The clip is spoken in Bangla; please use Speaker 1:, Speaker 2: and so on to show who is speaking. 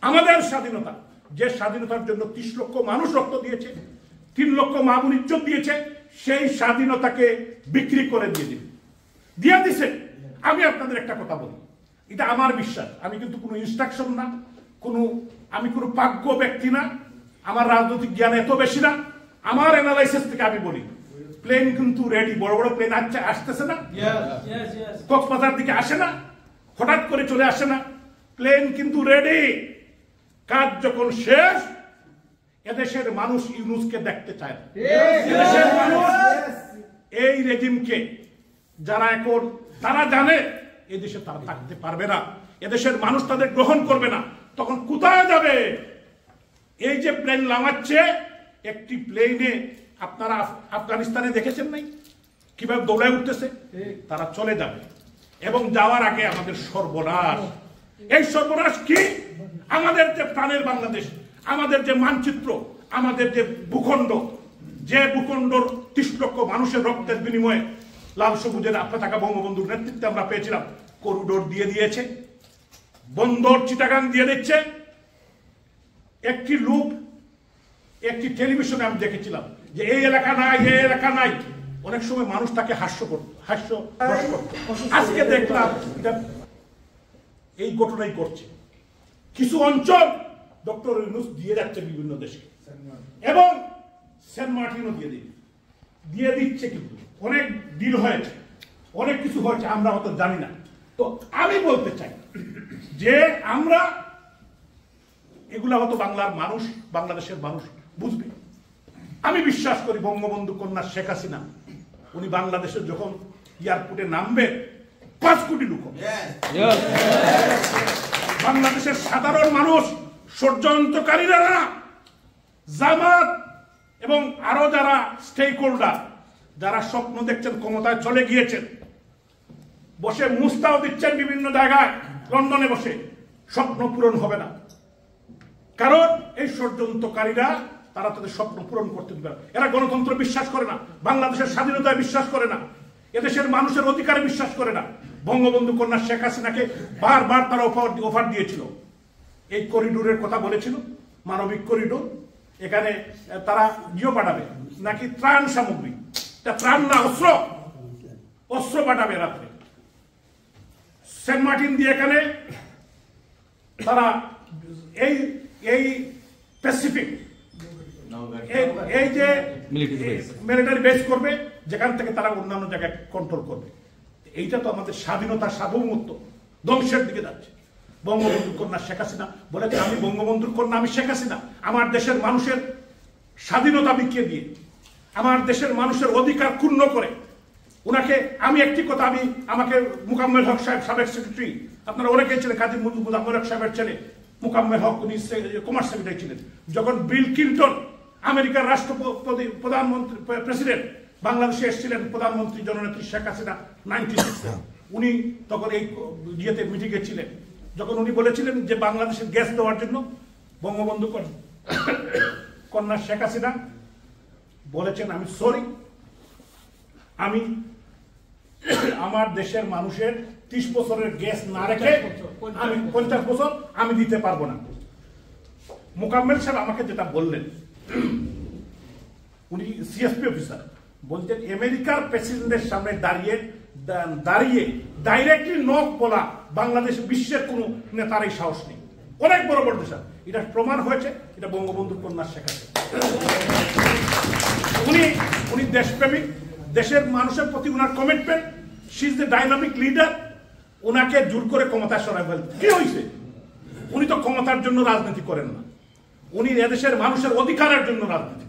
Speaker 1: আমাদের স্বাধীনতা, যে স্বাধীনতার জন্য 30 লক্ষ মানুষ রক্ত দিয়েছে, 3 লক্ষ মা বোন ইজ্জত দিয়েছে, সেই স্বাধীনতাকে বিক্রি করে দিয়ে দিছে। আমি আপনাদের একটা কথা বলি, এটা আমার বিশ্বাস, আমি কিন্তু কোনো ইনস্ট্রাকশন না, আমি কোনো পাগ্য ব্যক্তি না, আমার রাজনৈতিক জ্ঞান এত বেশি না, আমার অ্যানালাইসিস থেকে আমি বলি প্লেন কিন্তু রেডি, বড় বড় প্লেন আসতেছে না, কক্সবাজার দিকে আসে না, হঠাৎ করে চলে আসে না, প্লেন কিন্তু রেডি। কাজ যখন শেষ, এদেশের মানুষ ইউনূসকে দেখতে চায় না। এদেশের মানুষ এই রেজিমকে, যারা এখন তারা জানে এদেশে তারা থাকতে পারবে না, এদেশের মানুষ তাদের গ্রহণ করবে না, তখন কোথায় যাবে? এই যে প্লেন নামাচ্ছে, একটি প্লেনে আপনারা আফগানিস্তানে দেখেছেন নাই কিভাবে দৌড়ায় উঠতেছে, তারা চলে যাবে এবং যাওয়ার আগে আমাদের সর্বনাশ। এই সর্বনাশ কি? আমাদের যে প্রাণের বাংলাদেশ, আমাদের যে মানচিত্র, আমাদের যে ভূখণ্ড, যে ভূখণ্ডর 30 লক্ষ মানুষের রক্তের বিনিময়ে লাল সবুজের পতাকা বঙ্গবন্ধুর নেতৃত্বে আমরা পেয়েছিলাম, করিডোর দিয়ে দিয়েছে, বন্দর চিটাগাং দিয়ে দিচ্ছে। একটি লোক একটি টেলিভিশনে আমি দেখেছিলাম যে এই এলাকা নাই, এই এলাকা নাই, অনেক সময় মানুষ তাকে হাস্য করত। আজকে দেখলাম এই ঘটনাই করছে। কিছু অঞ্চল ডক্টর ইউনূস দিয়ে যাচ্ছে বিভিন্ন দেশে, এবং সেন্ট মার্টিনও দিয়ে দিচ্ছে, কিন্তু অনেক ডিল হয়েছে, অনেক কিছু হয়েছে, আমরা হয়তো জানি না। তো আমি বলতে চাই যে আমরা এগুলা হয়তো বাংলার মানুষ, বাংলাদেশের মানুষ বুঝবে। আমি বিশ্বাস করি বঙ্গবন্ধু কন্যা শেখ হাসিনা, উনি বাংলাদেশে যখন এয়ারপোর্টে নামবে 5 কোটি লোক, বাংলাদেশের সাধারণ মানুষ, ষড়যন্ত্রকারীরা না, জামাত এবং আরো যারা স্টেক হোল্ডার, যারা স্বপ্ন দেখছেন, ক্ষমতায় চলে গিয়েছেন, বসে মুস্তাও দিচ্ছেন বিভিন্ন জায়গায়, লন্ডনে বসে, স্বপ্ন পূরণ হবে না। কারণ এই ষড়যন্ত্রকারীরা তারা তাদের স্বপ্ন পূরণ করতে দিবে না। এরা গণতন্ত্র বিশ্বাস করে না, বাংলাদেশের স্বাধীনতায় বিশ্বাস করে না, এদেশের মানুষের অধিকারে বিশ্বাস করে না। বঙ্গবন্ধু কন্যা শেখ হাসিনাকে বারবার তারা অফার দিয়েছিল, এই করিডোরের কথা বলেছিল, মানবিক করিডোর, এখানে তারা পাঠাবে নাকি ত্রাণ সামগ্রী, ত্রাণ না, অস্ত্র পাঠাবে রাত্রে। সেন্ট মার্টিন দিয়ে এখানে তারা এই প্যাসিফিক এই যে মিলিটারি বেস করবে, যেখান থেকে তারা অন্যান্য জায়গায় কন্ট্রোল করবে। এইটা তো আমাদের স্বাধীনতার সার্বভৌমত্ব ধ্বংসের দিকে যাচ্ছে। বঙ্গবন্ধুর কন্যা শেখ হাসিনা বলেছে, আমি বঙ্গবন্ধুর কন্যা, আমি শেখ হাসিনা, আমার দেশের মানুষের স্বাধীনতা বিকিয়ে দিয়ে, আমার দেশের মানুষের অধিকার ক্ষুণ্ণ করে উনাকে আমি একটি কথা, আমাকে মোকাম্মেল হক সাহেব, সাবেক সেক্রেটারি, আপনারা অনেকেই ছিলেন, কাজী মোকাম্মেল হক সাহেবের ছেলে মোকাম্মেল হক, উনি কমার্স সেক্রেটারি ছিলেন। যখন বিল ক্লিন্টন আমেরিকার রাষ্ট্রপতি, প্রধানমন্ত্রী, প্রেসিডেন্ট বাংলাদেশে এসেছিলেন, প্রধানমন্ত্রী জননেত্রী শেখ হাসিনা 96-এ, উনি তখন এই মিটিংয়ে ছিলেন, যখন উনি বলেছিলেন যে বাংলাদেশের গ্যাস দেওয়ার জন্য, বঙ্গবন্ধু কন্যা শেখ হাসিনা বলেছেন, আমি সরি, আমি আমার দেশের মানুষের 30 বছরের গ্যাস না রেখে আমি 50 বছর আমি দিতে পারবো না। মোকাম্মেল সাহেব আমাকে যেটা বললেন, উনি সিএসপি অফিসার, বলছেন আমেরিকার প্রেসিডেন্টের সামনে দাঁড়িয়ে ডাইরেক্টলি নক বলা বাংলাদেশ বিশ্বের কোন নেতার এই সাহস নেই। অনেক বড় বড় দেশ, এটা প্রমাণ হয়েছে, এটা বঙ্গবন্ধুর কন্যা শেখ হাসিনা। উনি দেশপ্রেমিক, দেশের মানুষের প্রতি উনার commitment, she is the dynamic leader. ওনাকে জোর করে ক্ষমতায় সরাই ফেলতে কি হয়েছে? উনি তো ক্ষমতার জন্য রাজনীতি করেন না, উনি এদেশের মানুষের অধিকারের জন্য রাজনীতি